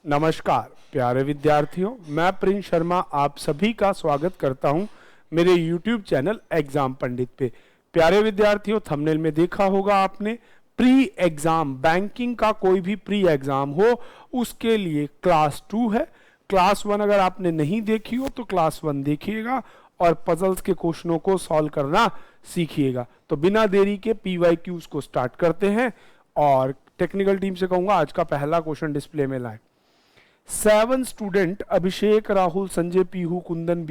नमस्कार प्यारे विद्यार्थियों, मैं प्रिंस शर्मा आप सभी का स्वागत करता हूं मेरे YouTube चैनल एग्जाम पंडित पे। प्यारे विद्यार्थियों, थंबनेल में देखा होगा आपने, प्री एग्जाम बैंकिंग का कोई भी प्री एग्जाम हो उसके लिए क्लास 2 है। क्लास 1 अगर आपने नहीं देखी हो तो क्लास 1 देखिएगा और पजल्स के क्वेश्चनों को सॉल्व करना सीखिएगा। तो बिना देरी के PYQs को स्टार्ट करते हैं और टेक्निकल टीम से कहूंगा आज का पहला क्वेश्चन डिस्प्ले में लाएं। 7 student Abhishek, Rahul, Sanjay, Pihu, Kundan,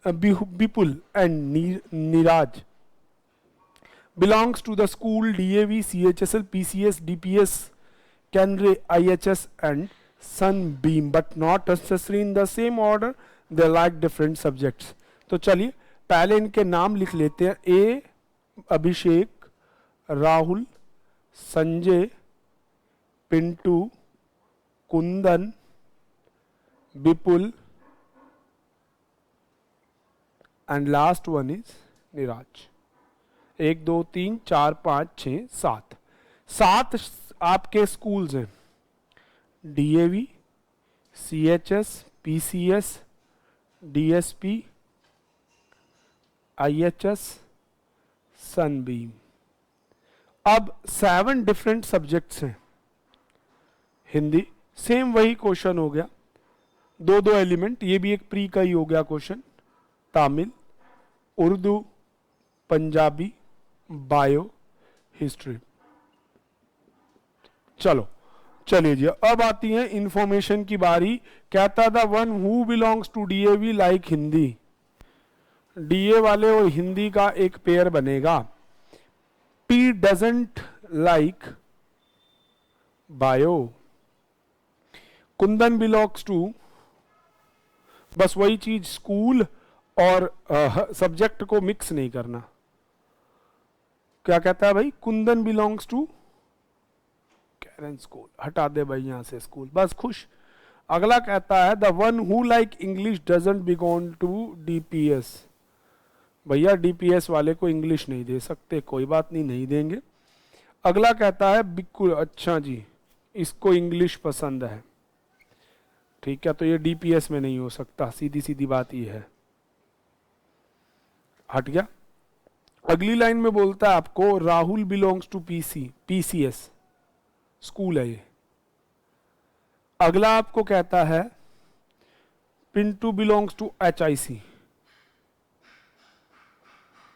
Vipul and Niraj belongs to the school DAV, CHSL, PCS, DPS, Canray, IHS and Sunbeam, but not necessarily in the same order. They like different subjects. तो चलिए पहले इनके नाम लिख लेते हैं। ए अभिषेक, राहुल, संजय, पिंटू, कुंदन, विपुल and last one is Neeraj. 1 2 3 4 5 6 7 7 आपके schools हैं। DAV, CHS, PCS, DSP, IHS, Sunbeam. अब 7 डिफरेंट सब्जेक्ट्स हैं। हिंदी सेम वही क्वेश्चन हो गया, दो एलिमेंट, ये भी एक प्री का ही हो गया question. Tamil, Urdu, Punjabi, bio, history. चलिए जी, अब आती है इंफॉर्मेशन की बारी। कहता था one who belongs to DAV like Hindi. DA वाले और हिंदी का एक पेयर बनेगा। P doesn't like bio. Kundan belongs to, बस वही चीज, स्कूल और सब्जेक्ट को मिक्स नहीं करना। क्या कहता है भाई? Kundan belongs to Karen school, हटा दे भाई यहां से स्कूल, बस खुश। अगला कहता है the one who like English doesn't belong to DPS। भैया DPS वाले को इंग्लिश नहीं दे सकते, कोई बात नहीं, नहीं देंगे। अगला कहता है बिल्कुल, अच्छा जी, इसको इंग्लिश पसंद है, ठीक है, तो ये DPS में नहीं हो सकता, सीधी सीधी बात ये है, हट गया। अगली लाइन में बोलता है आपको Rahul belongs to PCS, school है ये। अगला आपको कहता है Pintu belongs to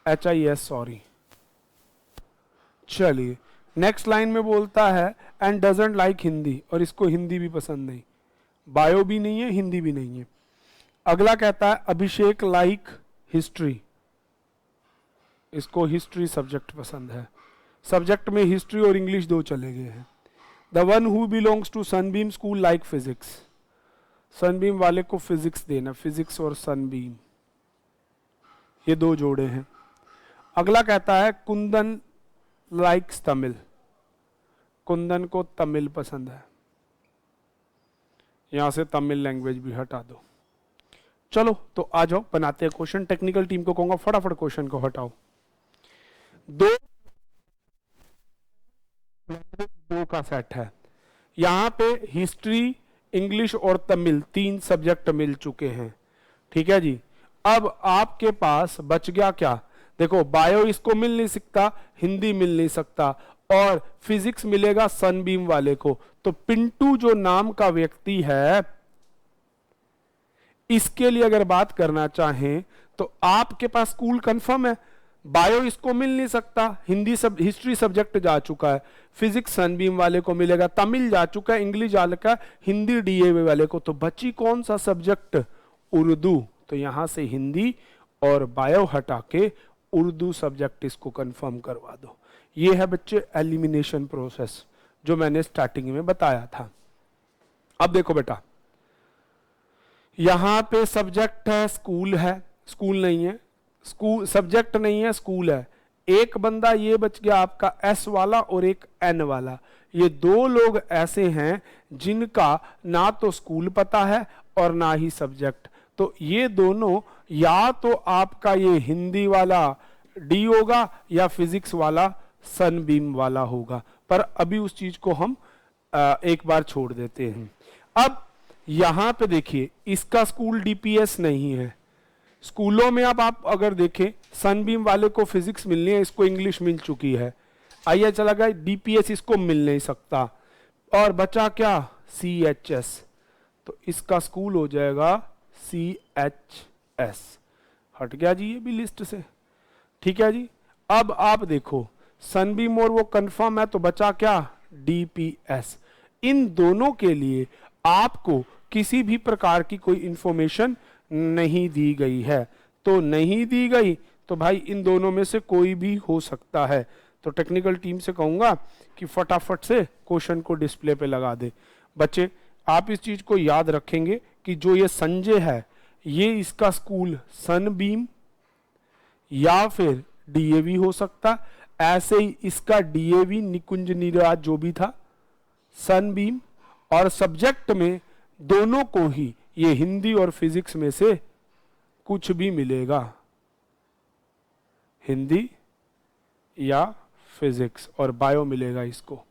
HIS, sorry. चलिए नेक्स्ट लाइन में बोलता है एंड डजंट लाइक हिंदी, और इसको हिंदी भी पसंद नहीं, बायो भी नहीं है, हिंदी भी नहीं है। अगला कहता है अभिषेक लाइक हिस्ट्री, इसको हिस्ट्री सब्जेक्ट पसंद है। सब्जेक्ट में हिस्ट्री और इंग्लिश दो चले गए हैं। The one who belongs to Sunbeam school like physics, Sunbeam वाले को फिजिक्स देना, फिजिक्स और सनबीम ये दो जोड़े हैं। अगला कहता है कुंदन लाइक्स तमिल, कुंदन को तमिल पसंद है, यहां से तमिल लैंग्वेज भी हटा दो। चलो तो आ जाओ बनाते हैं क्वेश्चन। टेक्निकल टीम को कहूंगा फटाफट क्वेश्चन को हटाओ। दो का सेट है, यहां पे हिस्ट्री, इंग्लिश और तमिल 3 सब्जेक्ट मिल चुके हैं, ठीक है जी। अब आपके पास बच गया क्या? देखो बायो इसको मिल नहीं सकता, हिंदी मिल नहीं सकता, और फिजिक्स मिलेगा सनबीम वाले को। तो पिंटू जो नाम का व्यक्ति है, इसके लिए अगर बात करना चाहें तो आपके पास स्कूल कंफर्म है, बायो इसको मिल नहीं सकता, हिस्ट्री सब्जेक्ट जा चुका है, फिजिक्स सनबीम वाले को मिलेगा, तमिल जा चुका है, इंग्लिश जा चुका है, हिंदी DAV वाले को। तो बची कौन सा सब्जेक्ट? उर्दू। तो यहां से हिंदी और बायो हटा के उर्दू सब्जेक्ट इसको कंफर्म करवा दो। ये है बच्चे एलिमिनेशन प्रोसेस जो मैंने स्टार्टिंग में बताया था। अब देखो बेटा, यहां पे सब्जेक्ट है, स्कूल है, स्कूल नहीं है, स्कूल सब्जेक्ट नहीं है, स्कूल है। एक बंदा ये बच गया आपका S वाला और एक N वाला। ये दो लोग ऐसे हैं जिनका ना तो स्कूल पता है और ना ही सब्जेक्ट। तो ये दोनों या तो आपका ये हिंदी वाला D होगा या फिजिक्स वाला सनबीम वाला होगा, पर अभी उस चीज को हम एक बार छोड़ देते हैं। अब यहां पे देखिए इसका स्कूल डीपीएस नहीं है। स्कूलों में अब आप अगर देखें सनबीम वाले को फिजिक्स मिलनी है, इसको इंग्लिश मिल चुकी है, आइए चला गया डीपीएस, इसको मिल नहीं सकता, और बचा क्या सीएचएस, तो इसका स्कूल हो जाएगा सीएचएस। हट गया जी ये भी लिस्ट से, ठीक है जी। अब आप देखो सनबीम और वो कंफर्म है, तो बचा क्या डीपीएस। इन दोनों के लिए आपको किसी भी प्रकार की कोई इंफॉर्मेशन नहीं दी गई है, तो नहीं दी गई तो भाई इन दोनों में से कोई भी हो सकता है। तो टेक्निकल टीम से कहूंगा कि फटाफट से क्वेश्चन को डिस्प्ले पे लगा दे। बच्चे आप इस चीज को याद रखेंगे कि जो ये संजय है, ये इसका स्कूल सनबीम या फिर डीएवी हो सकता, ऐसे ही इसका डीएवी निकुंज नीरज जो भी था सनबीम, और सब्जेक्ट में दोनों को ही ये हिंदी और फिजिक्स में से कुछ भी मिलेगा, हिंदी या फिजिक्स, और बायो मिलेगा इसको।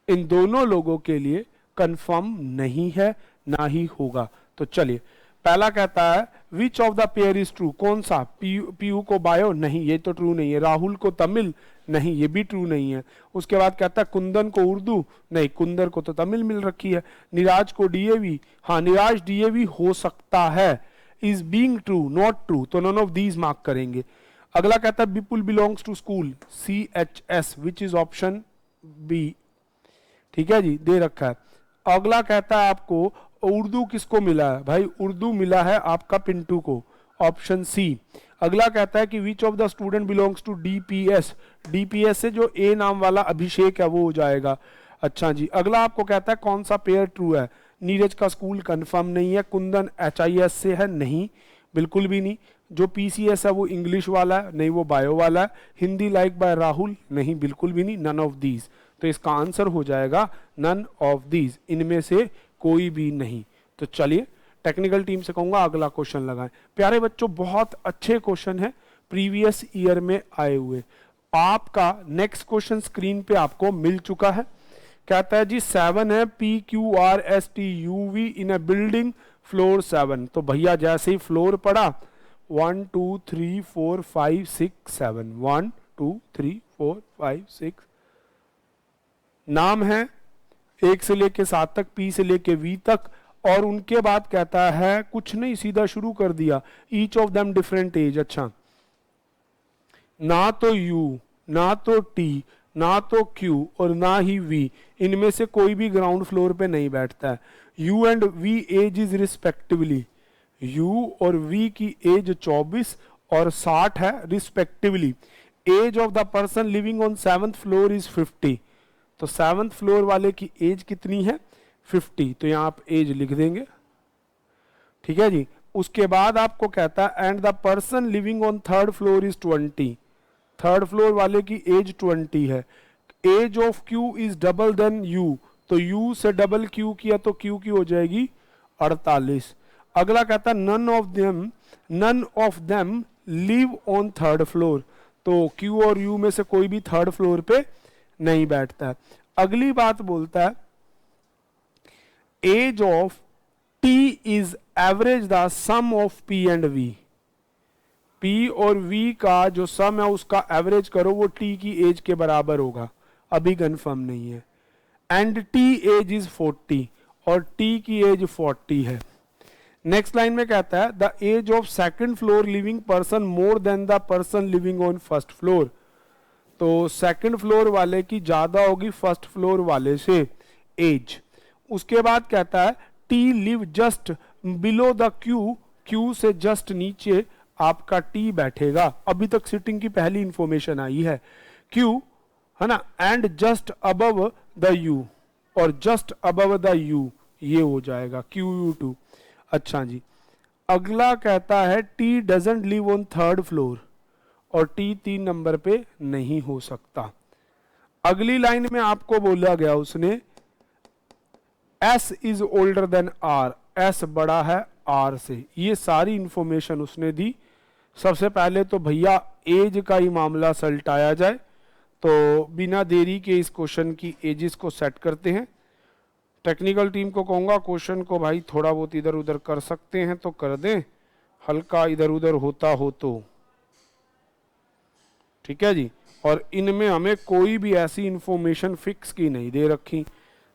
इन दोनों लोगों के लिए कंफर्म नहीं है, ना ही होगा। तो चलिए पहला कहता है विच of the pair is true, कौन सा, पीयू को बायो नहीं, ये तो ट्रू नहीं है। राहुल को तमिल नहीं, ये भी ट्रू नहीं है। उसके बाद कहता है कुंदन को उर्दू नहीं, कुंदर को तो तमिल मिल रखी है। निराज को डीएवी, हाँ निराज डीएवी हो सकता है। Is being true not true, तो नन ऑफ दीज मार्क करेंगे। अगला कहता है Vipul belongs to school CHS, which is option B, ठीक है जी, दे रखा है। अगला कहता है आपको उर्दू किसको मिला है, भाई उर्दू मिला है आपका पिंटू को, ऑप्शन सी। अगला कहता है कि which of the student belongs to DPS, DPS से जो ए नाम वाला अभिषेक है वो हो जाएगा। अच्छा जी, अगला आपको कहता है कौन सा पेयर ट्रू है, नीरज का स्कूल कंफर्म नहीं है, कुंदन एचआईएस से है नहीं, बिल्कुल भी नहीं। जो पीसीएस है वो इंग्लिश वाला है नहीं, वो बायो वाला है। हिंदी लाइक बाय राहुल नहीं, बिल्कुल भी नहीं, नन ऑफ दीज। तो इसका आंसर हो जाएगा नन ऑफ दीज, इनमें से कोई भी नहीं। तो चलिए टेक्निकल टीम से कहूंगा अगला क्वेश्चन लगाएं। प्यारे बच्चों बहुत अच्छे क्वेश्चन है प्रीवियस ईयर में आए हुए। आपका नेक्स्ट क्वेश्चन स्क्रीन पे आपको मिल चुका है। कहता है जी 7 है PQRSTUV इन अ बिल्डिंग फ्लोर 7। तो भैया जैसे ही फ्लोर पड़ा 1 2 3 4 5 6 7, 1 2 3 4 5 6 नाम है 1 से लेके 7 तक, P से लेके V तक, और उनके बाद कहता है कुछ नहीं सीधा शुरू कर दिया, each of them different age. अच्छा, ना तो U ना तो T ना तो Q और ना ही V, इनमें से कोई भी ग्राउंड फ्लोर पे नहीं बैठता है। U and V age is respectively, U और V की एज 24 और 60 है respectively. Age of the person living on 7th floor is 50। तो 7th फ्लोर वाले की एज कितनी है 50, तो यहां आप एज लिख देंगे, ठीक है जी। उसके बाद आपको कहता है and the person living on 3rd floor is 20। 3rd floor वाले की एज 20 है। Age of Q is double than U, तो U से डबल Q किया तो Q की हो जाएगी 48। अगला कहता है none of them live on 3rd floor, तो Q और U में से कोई भी 3rd फ्लोर पे नहीं बैठता है। अगली बात बोलता है age of T is average the sum of P and V। P और V का जो सम है उसका एवरेज करो, वो T की एज के बराबर होगा, अभी कंफर्म नहीं है। एंड T एज इज 40 और T की एज 40 है। नेक्स्ट लाइन में कहता है the age of 2nd floor living person more than the person living on 1st floor. तो 2nd फ्लोर वाले की ज्यादा होगी 1st फ्लोर वाले से एज। उसके बाद कहता है T live just below the Q से जस्ट नीचे आपका T बैठेगा। अभी तक सिटिंग की पहली इंफॉर्मेशन आई है, Q है ना, and just above the U और जस्ट अबव द U, ये हो जाएगा QU2। अच्छा जी, अगला कहता है T doesn't live on 3rd floor और T 3 नंबर पे नहीं हो सकता। अगली लाइन में आपको बोला गया उसने S is older then R, S बड़ा है R से, ये सारी इंफॉर्मेशन उसने दी। सबसे पहले तो भैया एज का ही मामला सलटाया जाए, तो बिना देरी के इस क्वेश्चन की एजेस को सेट करते हैं। टेक्निकल टीम को कहूँगा क्वेश्चन को भाई थोड़ा बहुत इधर उधर कर सकते हैं तो कर दें, हल्का इधर उधर होता हो तो, ठीक है जी। और इनमें हमें कोई भी ऐसी इंफॉर्मेशन फिक्स की नहीं दे रखी,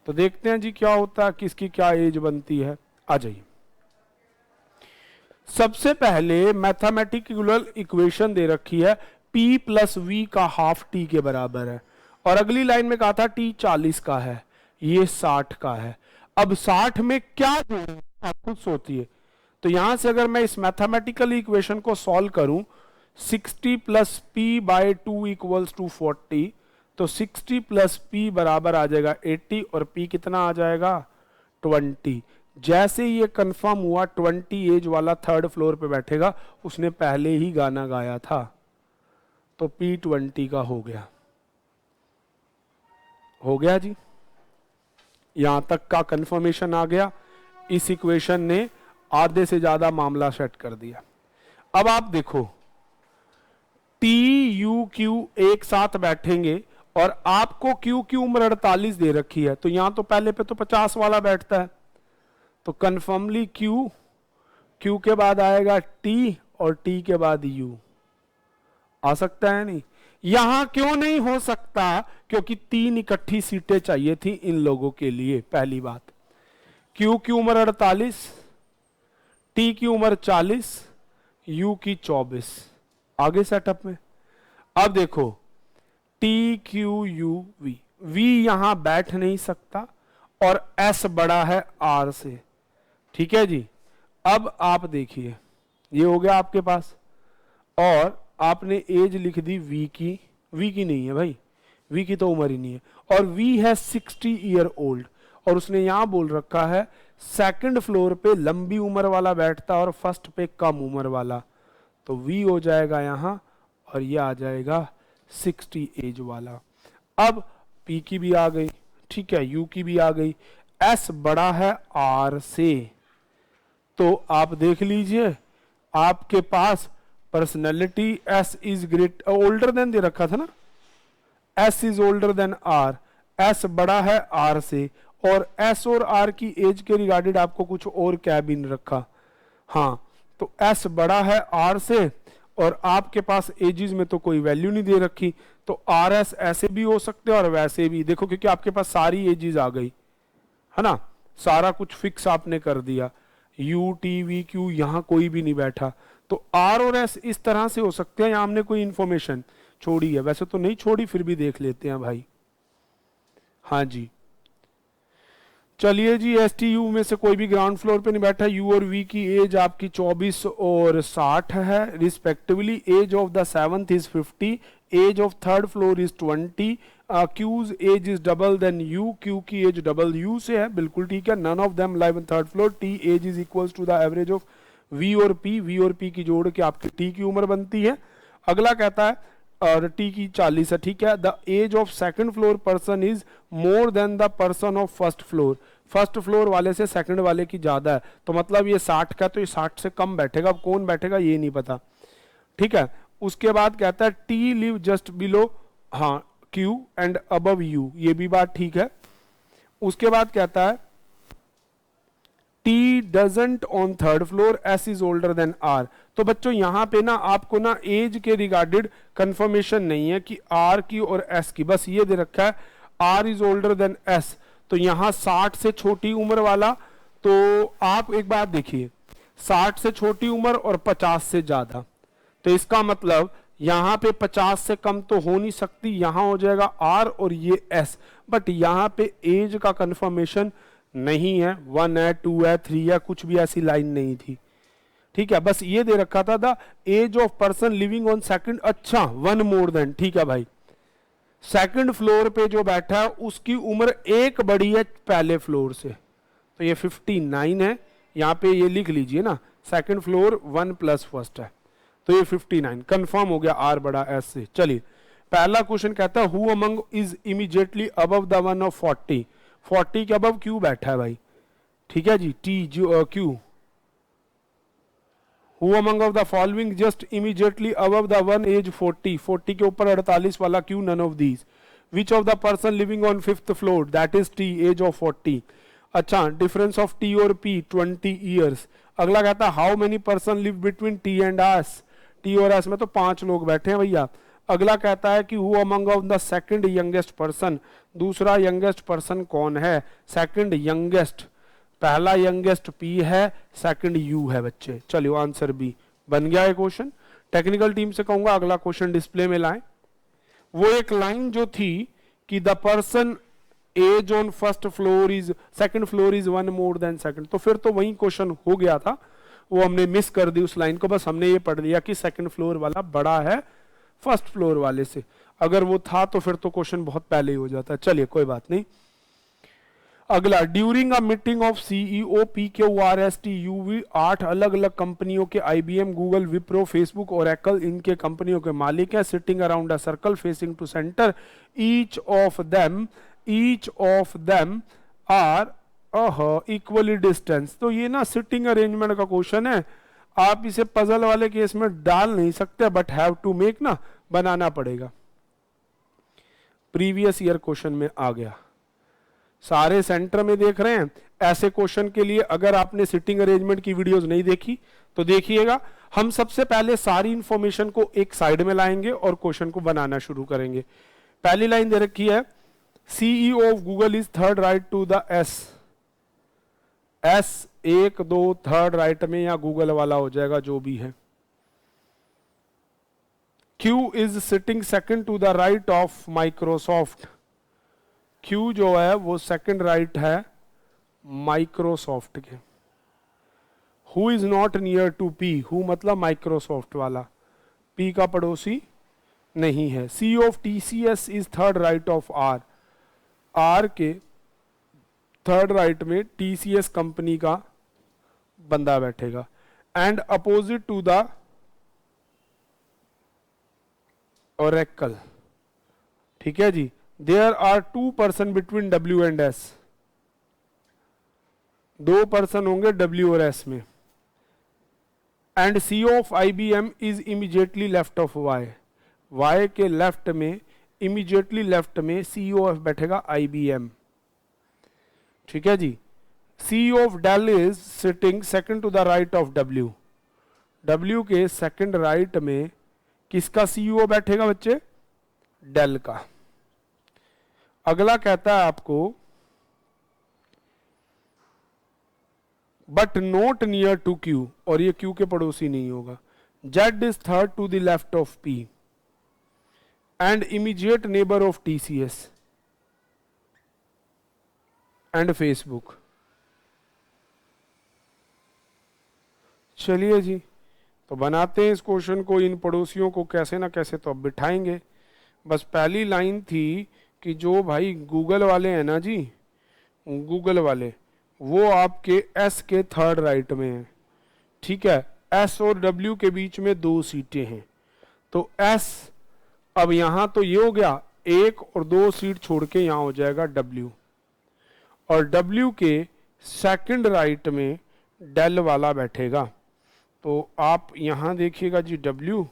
तो देखते हैं जी क्या होता है, किसकी क्या एज बनती है। आ जाइए, सबसे पहले मैथमेटिकल इक्वेशन दे रखी है p प्लस वी का हाफ t के बराबर है, और अगली लाइन में कहा था t 40 का है, ये 60 का है। अब 60 में क्या जोड़ें आप खुद सोचिए। तो यहां से अगर मैं इस मैथमेटिकल इक्वेशन को सॉल्व करूं, 60 plus P by 2 equals to 40, तो 60 प्लस पी बराबर आ जाएगा 80, और p कितना आ जाएगा 20। जैसे ये कंफर्म हुआ 20 एज वाला थर्ड फ्लोर पे बैठेगा, उसने पहले ही गाना गाया था, तो p 20 का हो गया। हो गया जी, यहां तक का कंफर्मेशन आ गया। इस इक्वेशन ने आधे से ज्यादा मामला सेट कर दिया। अब आप देखो टी यू क्यू एक साथ बैठेंगे, और आपको क्यू की उम्र 48 दे रखी है, तो यहां तो पहले पे तो 50 वाला बैठता है, तो कन्फर्मली क्यू, क्यू के बाद आएगा टी, और टी के बाद यू। आ सकता है नहीं? यहां क्यों नहीं हो सकता? क्योंकि 3 इकट्ठी सीटें चाहिए थी इन लोगों के लिए। पहली बात, क्यू की उम्र 48, टी की उम्र 40, यू की 24। आगे सेटअप में अब देखो T Q U V, V यहां बैठ नहीं सकता, और एस बड़ा है आर से, ठीक है जी। अब आप देखिए, ये हो गया आपके पास, और आपने एज लिख दी वी की नहीं है भाई, वी की तो उम्र ही नहीं है, और वी है 60 ईयर ओल्ड, और उसने यहां बोल रखा है सेकंड फ्लोर पे लंबी उम्र वाला बैठता और फर्स्ट पे कम उम्र वाला, तो वी हो जाएगा यहां, और ये आ जाएगा 60 एज वाला। अब पी की भी आ गई, ठीक है, यू की भी आ गई, एस बड़ा है आर से, तो आप देख लीजिए आपके पास personality S is great older than दे रखा था ना, S is older than R, S बड़ा है आर से, और एस और आर की एज के रिगार्डेड आपको कुछ और क्या भी नहीं रखा। हाँ, तो एस बड़ा है आर से, और आपके पास एजिज में तो कोई वैल्यू नहीं दे रखी, तो आर एस ऐसे भी हो सकते हैं और वैसे भी। देखो क्योंकि आपके पास सारी एजिज आ गई है ना, सारा कुछ फिक्स आपने कर दिया, यू टी वी क्यू यहां कोई भी नहीं बैठा, तो आर और एस इस तरह से हो सकते हैं। यहां हमने कोई इंफॉर्मेशन छोड़ी है, वैसे तो नहीं छोड़ी, फिर भी देख लेते हैं भाई। हाँ जी, चलिए जी, एस टी यू में से कोई भी ग्राउंड फ्लोर पे नहीं बैठा। यू और वी की एज आपकी 24 और 60 है respectively. Age of the seventh is 50, age of third floor is 20, Q's age is double than U, Q की एज डबल यू से है, बिल्कुल ठीक है। None of them live in third floor, T age is equals to the average of V और P, V और P की जोड़ के आपकी टी की उम्र बनती है। अगला कहता है और टी की 40 है, ठीक है। The age of second floor person is more than the person of first floor, first floor वाले से सेकंड वाले की ज्यादा है, तो मतलब ये 60 का, तो ये 60 से कम बैठेगा। अब कौन बैठेगा ये नहीं पता, ठीक है। उसके बाद कहता है टी लिव जस्ट बिलो, हाँ, क्यू एंड अबव यू, ये भी बात ठीक है। उसके बाद कहता है T doesn't on third floor, S is older than R. तो बच्चों यहां पे ना आपको ना एज के रिगार्डेड कंफर्मेशन नहीं है कि आर की और एस की, बस ये दे रखा है R is older than S, तो यहां 60 से छोटी उम्र वाला। तो आप एक बात देखिए, 60 से छोटी उम्र और 50 से ज्यादा, तो इसका मतलब यहां पे 50 से कम तो हो नहीं सकती, यहां हो जाएगा आर और ये एस, बट यहां पे एज का कंफर्मेशन नहीं है, 1 है 2 है 3 है, कुछ भी ऐसी लाइन नहीं थी, ठीक है। बस ये दे रखा था the age of person living on second, अच्छा 1 मोर देन, ठीक है भाई। सेकंड फ्लोर पे जो बैठा है उसकी उम्र एक बड़ी है पहले फ्लोर से, तो ये 59 है, यहां पे ये लिख लीजिए ना, सेकंड फ्लोर 1 प्लस फर्स्ट है, तो ये 59 कंफर्म हो गया आर बड़ा एस से। चलिए पहला क्वेश्चन कहता है who among is immediately above the one of 40, 40 के अबव क्यू बैठा है भाई, ठीक है जी, T Q. Who among of the following just immediately above the one age 40, 40 के ऊपर 48 वाला Q, none of these. Which of the person living on fifth floor, that is T, age of 40. अच्छा, डिफरेंस ऑफ टी और P 20 years. अगला कहता है how many person live between T and S, T और S में तो 5 लोग बैठे हैं भैया। अगला कहता है कि who among of the second youngest person, दूसरा यंगेस्ट पर्सन कौन है, सेकंड यंगेस्ट, पहला यंगेस्ट पी है, सेकंड यू है बच्चे। चलिए आंसर बी बन गया है क्वेश्चन। टेक्निकल टीम से कहूंगा अगला क्वेश्चन डिस्प्ले में लाएं। वो एक लाइन जो थी कि the person age on first floor is second floor is one more than second, तो फिर तो वही क्वेश्चन हो गया था, वो हमने मिस कर दी उस लाइन को, बस हमने ये पढ़ लिया कि सेकंड फ्लोर वाला बड़ा है फर्स्ट फ्लोर वाले से। अगर वो था तो फिर तो क्वेश्चन बहुत पहले ही हो जाता। चलिए कोई बात नहीं। अगला, during a meeting of CEO PQRST UV 8 अलग अलग कंपनियों के IBM, गूगल, विप्रो, फेसबुक और एप्पल इनके कंपनियों के मालिक हैं, sitting around a circle facing to centre, each of them are equally distance. तो ये ना सिटिंग अरेंजमेंट का क्वेश्चन है, आप इसे पजल वाले केस में डाल नहीं सकते, बट हैव टू मेक ना, बनाना पड़ेगा। प्रीवियस ईयर क्वेश्चन में आ गया, सारे सेंटर में देख रहे हैं। ऐसे क्वेश्चन के लिए अगर आपने सिटिंग अरेंजमेंट की वीडियोस नहीं देखी तो देखिएगा। हम सबसे पहले सारी इंफॉर्मेशन को एक साइड में लाएंगे और क्वेश्चन को बनाना शुरू करेंगे। पहली लाइन दे रखी है, CEO of Google is third right to the S 1 2 third right में, या गूगल वाला हो जाएगा जो भी है। Q is sitting second to the right of Microsoft, Q जो है वो सेकंड राइट है माइक्रोसॉफ्ट के। Who is not near to P, who मतलब माइक्रोसॉफ्ट वाला, P का पड़ोसी नहीं है। CEO of TCS is third right of R, R के थर्ड राइट में TCS कंपनी का बंदा बैठेगा। And opposite to the Oracle, ठीक है जी। There are 2 person between W and S, 2 person होंगे W और S में। And CEO of IBM is immediately left of Y, Y के लेफ्ट में, इमीडिएटली लेफ्ट में CEO ऑफ बैठेगा IBM, ठीक है जी। CEO of Dell is sitting second to the right of W, W के सेकंड राइट में किसका CEO बैठेगा बच्चे, डेल का। अगला कहता है आपको but not near to Q, और ये Q के पड़ोसी नहीं होगा। Z is third to the left of P and immediate neighbour of TCS and Facebook. चलिए जी, तो बनाते हैं इस क्वेश्चन को। इन पड़ोसियों को कैसे ना कैसे तो अब बिठाएंगे। बस पहली लाइन थी कि जो भाई गूगल वाले हैं ना जी, गूगल वाले, वो आपके S के थर्ड राइट में है, ठीक है। S और W के बीच में 2 सीटें हैं, तो S, अब यहां तो ये हो गया 1 और 2 सीट छोड़ के यहां हो जाएगा W, और W के सेकंड राइट में डेल वाला बैठेगा। तो आप यहां देखिएगा जी, W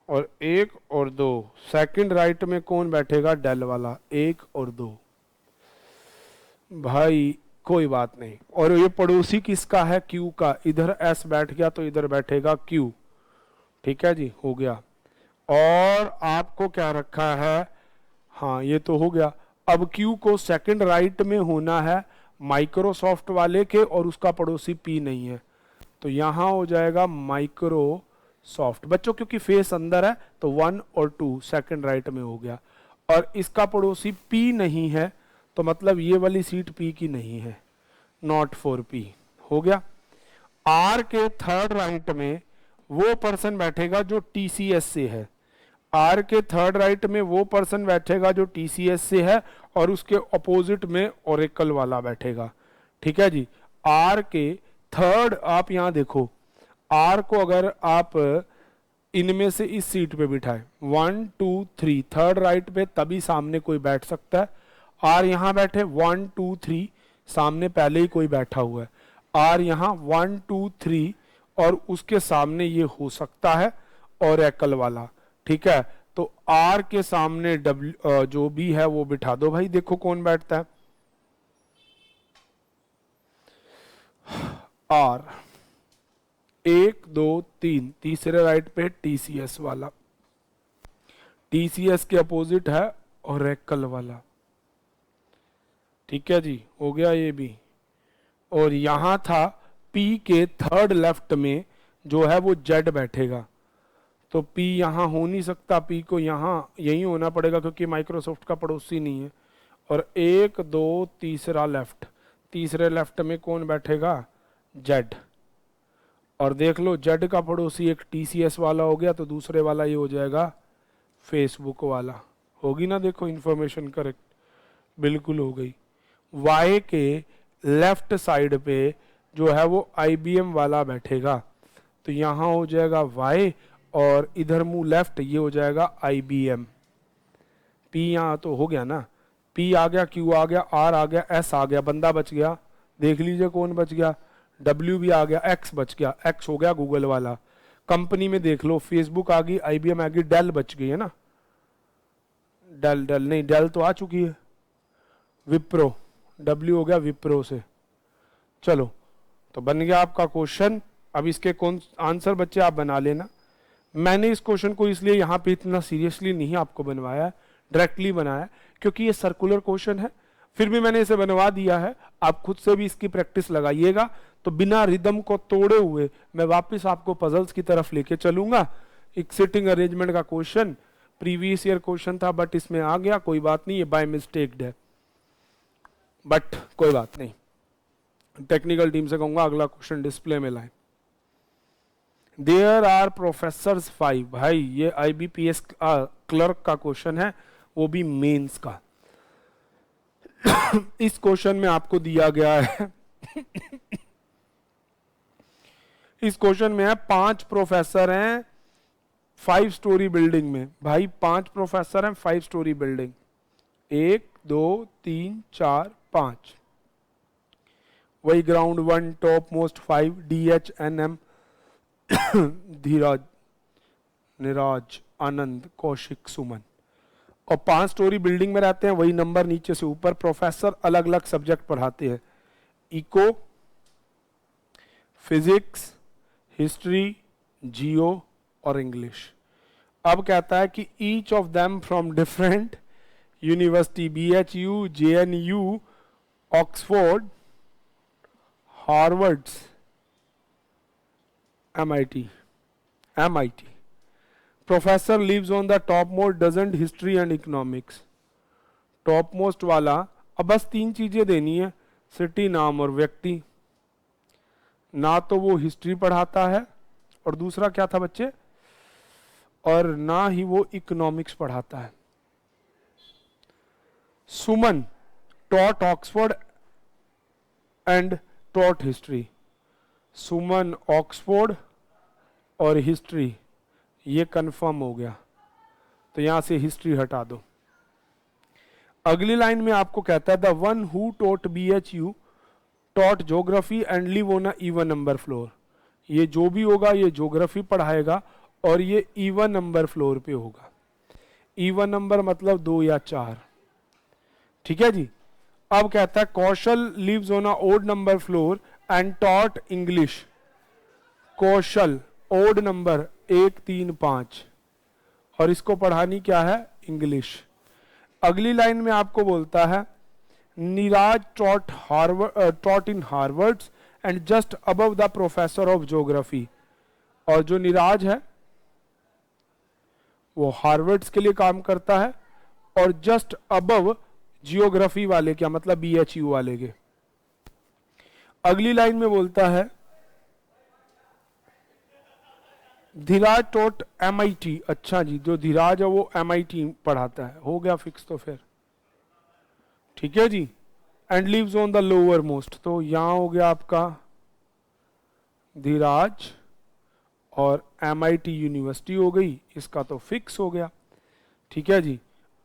और 1 और 2, सेकंड राइट में कौन बैठेगा, डेल वाला, 1 और 2। भाई कोई बात नहीं। और ये पड़ोसी किसका है, Q का, इधर S बैठ गया तो इधर बैठेगा Q, ठीक है जी, हो गया। और आपको क्या रखा है, हाँ ये तो हो गया। अब Q को सेकंड राइट में होना है माइक्रोसॉफ्ट वाले के, और उसका पड़ोसी P नहीं है, तो यहां हो जाएगा माइक्रोसॉफ्ट बच्चों, क्योंकि फेस अंदर है तो 1 और 2 सेकंड राइट में हो गया। और इसका पड़ोसी P नहीं है, तो मतलब ये वाली सीट P की नहीं है, नॉट फॉर P, हो गया। R के थर्ड राइट में वो पर्सन बैठेगा जो TCS से है, R के थर्ड राइट में वो पर्सन बैठेगा जो TCS से है, और उसके अपोजिट में ओरेकल वाला बैठेगा, ठीक है जी। R के थर्ड, आप यहां देखो, R को अगर आप इनमें से इस सीट पे बिठाए 1 2 3 थर्ड राइट पे, तभी सामने कोई बैठ सकता है। R यहां बैठे 1 2 3, सामने पहले ही कोई बैठा हुआ है। R यहां 1 2 3, और उसके सामने ये हो सकता है ओरेकल वाला, ठीक है। तो आर के सामने डब्ल्यू जो भी है वो बिठा दो भाई, देखो कौन बैठता है। आर 1 2 3, तीसरे राइट पे टीसीएस वाला, टीसीएस के अपोजिट है ओरेकल वाला। ठीक है जी, हो गया ये भी। और यहां था पी के थर्ड लेफ्ट में जो है वो जेड बैठेगा, तो पी यहां हो नहीं सकता, पी को यहां यही होना पड़ेगा क्योंकि माइक्रोसॉफ्ट का पड़ोसी नहीं है। और 1 2 तीसरा लेफ्ट, तीसरे लेफ्ट में कौन बैठेगा, जेड। और देख लो जेड का पड़ोसी एक टीसीएस वाला हो गया, तो दूसरे वाला ये हो जाएगा फेसबुक वाला। होगी ना, देखो इंफॉर्मेशन करेक्ट, बिल्कुल हो गई। वाई के लेफ्ट साइड पे जो है वो आईबीएम वाला बैठेगा, तो यहां हो जाएगा वाई और इधर मुंह लेफ्ट, ये हो जाएगा आईबीएम। पी यहां तो हो गया ना, पी आ गया, क्यू आ गया, आर आ गया, एस आ गया, बंदा बच गया। देख लीजिए कौन बच गया, डब्ल्यू भी आ गया, एक्स बच गया, एक्स हो गया गूगल वाला। कंपनी में देख लो, फेसबुक आ गई, आईबीएम आ गई, डेल बच गई है ना, डेल डेल नहीं, डेल तो आ चुकी है। विप्रो, डब्ल्यू हो गया विप्रो से। चलो, तो बन गया आपका क्वेश्चन। अब इसके कौन आंसर बच्चे आप बना लेना। मैंने इस क्वेश्चन को इसलिए यहाँ पे इतना सीरियसली नहीं आपको बनवाया, डायरेक्टली बनाया, क्योंकि ये सर्कुलर क्वेश्चन है, फिर भी मैंने इसे बनवा दिया है। आप खुद से भी इसकी प्रैक्टिस लगाइएगा, तो बिना रिदम को तोड़े हुए मैं वापस आपको पजल्स की तरफ लेके चलूंगा। एक सिटिंग अरेंजमेंट का क्वेश्चन, प्रीवियस ईयर क्वेश्चन था बट इसमें आ गया, कोई बात नहीं, ये बाय मिस्टेक है, बट कोई बात नहीं। टेक्निकल टीम से कहूंगा अगला क्वेश्चन डिस्प्ले में लाएं। देयर आर प्रोफेसर्स 5, भाई ये आईबीपीएस क्लर्क का क्वेश्चन है, वो भी मेंस का। इस क्वेश्चन में आपको दिया गया है इस क्वेश्चन में है 5 प्रोफेसर हैं 5 स्टोरी बिल्डिंग में। भाई 5 प्रोफेसर हैं 5 स्टोरी बिल्डिंग, 1 2 3 4 5। वही ग्राउंड 1 टॉप मोस्ट 5 DHNM धीरज, निराज, आनंद, कौशिक, सुमन। और 5 स्टोरी बिल्डिंग में रहते हैं, वही नंबर नीचे से ऊपर। प्रोफेसर अलग अलग सब्जेक्ट पढ़ाते हैं, इको, फिजिक्स, हिस्ट्री, जियो और इंग्लिश। अब कहता है कि each of them from different university, BHU, JNU, Oxford, Harvard, MIT. Professor lives on the topmost dozen history and economics. Topmost वाला, अब बस 3 चीजें देनी है, सिटी, नाम और व्यक्ति। ना तो वो हिस्ट्री पढ़ाता है, और दूसरा क्या था बच्चे, और ना ही वो इकोनॉमिक्स पढ़ाता है। Suman taught Oxford and taught history. Suman Oxford और हिस्ट्री, ये कंफर्म हो गया, तो यहां से हिस्ट्री हटा दो। अगली लाइन में आपको कहता है the one who taught BHU taught geography and live on a even number floor. ये जो भी होगा ये ज्योग्राफी पढ़ाएगा और ये इवन नंबर फ्लोर पे होगा। इवन नंबर मतलब 2 या 4। ठीक है जी। अब कहता है Kaushal lives on a odd number floor and taught English. Kaushal odd number 1 3 5, और इसको पढ़ानी क्या है, इंग्लिश। अगली लाइन में आपको बोलता है Neeraj taught in Harvard and just above the professor of geography. और जो नीराज है वो हार्वर्ड के लिए काम करता है, और जस्ट अबव जियोग्राफी वाले, क्या मतलब BHU वाले के। अगली लाइन में बोलता है धीराज टॉट MIT। अच्छा जी, जो धीराज है वो MIT पढ़ाता है, हो गया फिक्स तो फिर। ठीक है जी। And lives on the lower most, तो यहां हो गया आपका धीराज और MIT यूनिवर्सिटी हो गई, इसका तो फिक्स हो गया। ठीक है जी।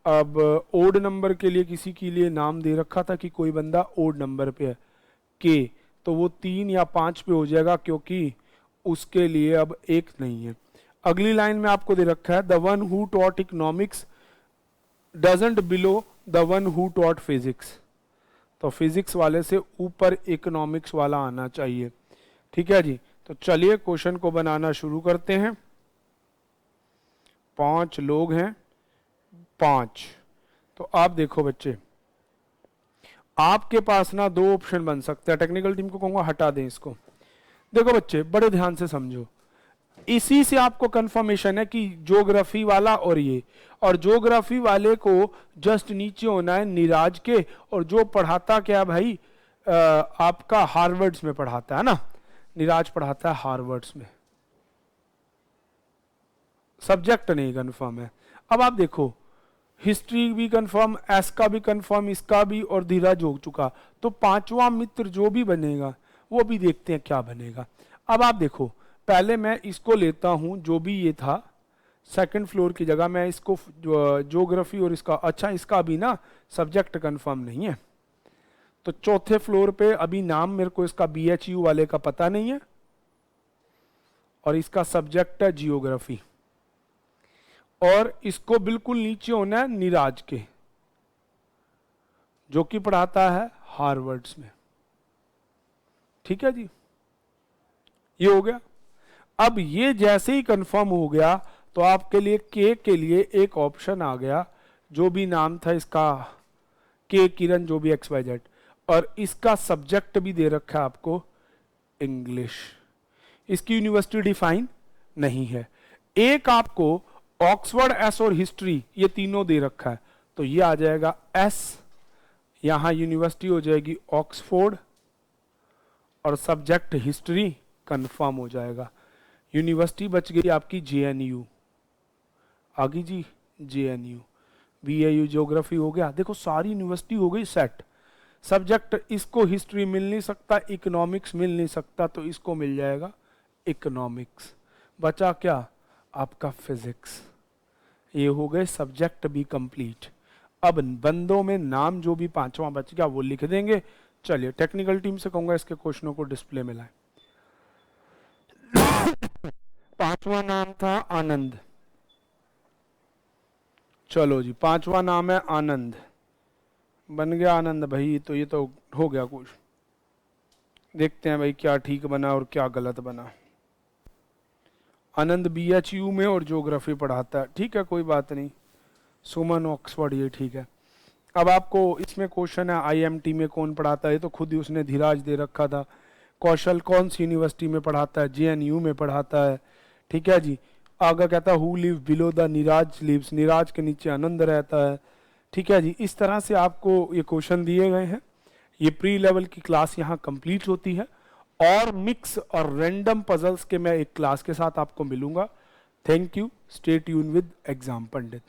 अब ओड नंबर के लिए किसी के लिए नाम दे रखा था कि कोई बंदा ओड नंबर पे है के, तो वो 3 या 5 पे हो जाएगा, क्योंकि उसके लिए अब 1 नहीं है। अगली लाइन में आपको दे रखा है the one who taught economics doesn't below the one who taught physics. तो फिजिक्स वाले से ऊपर इकोनॉमिक्स वाला आना चाहिए। ठीक है जी, तो चलिए क्वेश्चन को बनाना शुरू करते हैं। 5 लोग हैं, 5। तो आप देखो बच्चे, आपके पास ना 2 ऑप्शन बन सकते हैं। टेक्निकल टीम को कहूंगा हटा दें इसको। देखो बच्चे बड़े ध्यान से समझो, इसी से आपको कंफर्मेशन है कि ज्योग्राफी वाला और ये, और ज्योग्राफी वाले को जस्ट नीचे होना है नीराज के, और जो पढ़ाता क्या भाई आपका हार्वर्ड्स में पढ़ाता है ना, नीराज पढ़ाता है हार्वर्ड्स में। सब्जेक्ट नहीं कंफर्म है। अब आप देखो हिस्ट्री भी कंफर्म, एस का भी कंफर्म, इसका भी, और धीरज हो चुका। तो 5वां मित्र जो भी बनेगा वो भी देखते हैं क्या बनेगा। अब आप देखो, पहले मैं इसको लेता हूं जो भी ये था, सेकंड फ्लोर की जगह मैं इसको ज्योग्राफी और इसका, अच्छा इसका भी ना सब्जेक्ट कंफर्म नहीं है। तो चौथे फ्लोर पे अभी नाम मेरे को इसका BHU वाले का पता नहीं है, और इसका सब्जेक्ट है जियोग्राफी, और इसको बिल्कुल नीचे होना है नीराज के, जो कि पढ़ाता है हार्वर्ड्स में। ठीक है जी, ये हो गया। अब ये जैसे ही कंफर्म हो गया तो आपके लिए के लिए एक ऑप्शन आ गया, जो भी नाम था इसका, के किरण, जो भी XYZ, और इसका सब्जेक्ट भी दे रखा है आपको इंग्लिश। इसकी यूनिवर्सिटी डिफाइन नहीं है। एक आपको ऑक्सफोर्ड, एस और हिस्ट्री, ये तीनों दे रखा है, तो ये आ जाएगा एस, यहां यूनिवर्सिटी हो जाएगी ऑक्सफोर्ड, और सब्जेक्ट हिस्ट्री कंफर्म हो जाएगा। यूनिवर्सिटी बच गई आपकी JNU, आगे जी JNU। VAU ज्योग्राफी हो गया। देखो सारी यूनिवर्सिटी हो गई सेट। सब्जेक्ट इसको हिस्ट्री मिल नहीं सकता, इकोनॉमिक्स मिल नहीं सकता, तो इसको मिल जाएगा इकोनॉमिक्स। बचा क्या आपका फिजिक्स। ये हो गए सब्जेक्ट भी कंप्लीट। अब बंदों में नाम जो भी 5वां बच गया वो लिख देंगे। चलिए टेक्निकल टीम से कहूंगा इसके क्वेश्चनों को डिस्प्ले में लाएं। 5वां नाम था आनंद। चलो जी, 5वां नाम है आनंद, बन गया आनंद भाई। तो ये तो हो गया कुछ। देखते हैं भाई क्या ठीक बना और क्या गलत बना। आनंद BHU में और ज्योग्राफी पढ़ाता है। ठीक है, कोई बात नहीं। सुमन ऑक्सफोर्ड, ये ठीक है। अब आपको इसमें क्वेश्चन है IMT में कौन पढ़ाता है, तो खुद ही उसने धीराज दे रखा था। कौशल कौन सी यूनिवर्सिटी में पढ़ाता है, JNU में पढ़ाता है। ठीक है जी। आगे कहता है who live below the Neeraj lives, Neeraj के नीचे आनंद रहता है। ठीक है जी, इस तरह से आपको ये क्वेश्चन दिए गए हैं। ये प्री लेवल की क्लास यहाँ कंप्लीट होती है, और मिक्स और रैंडम पजल्स के मैं एक क्लास के साथ आपको मिलूंगा। Thank you, stay tune with exam Pandit.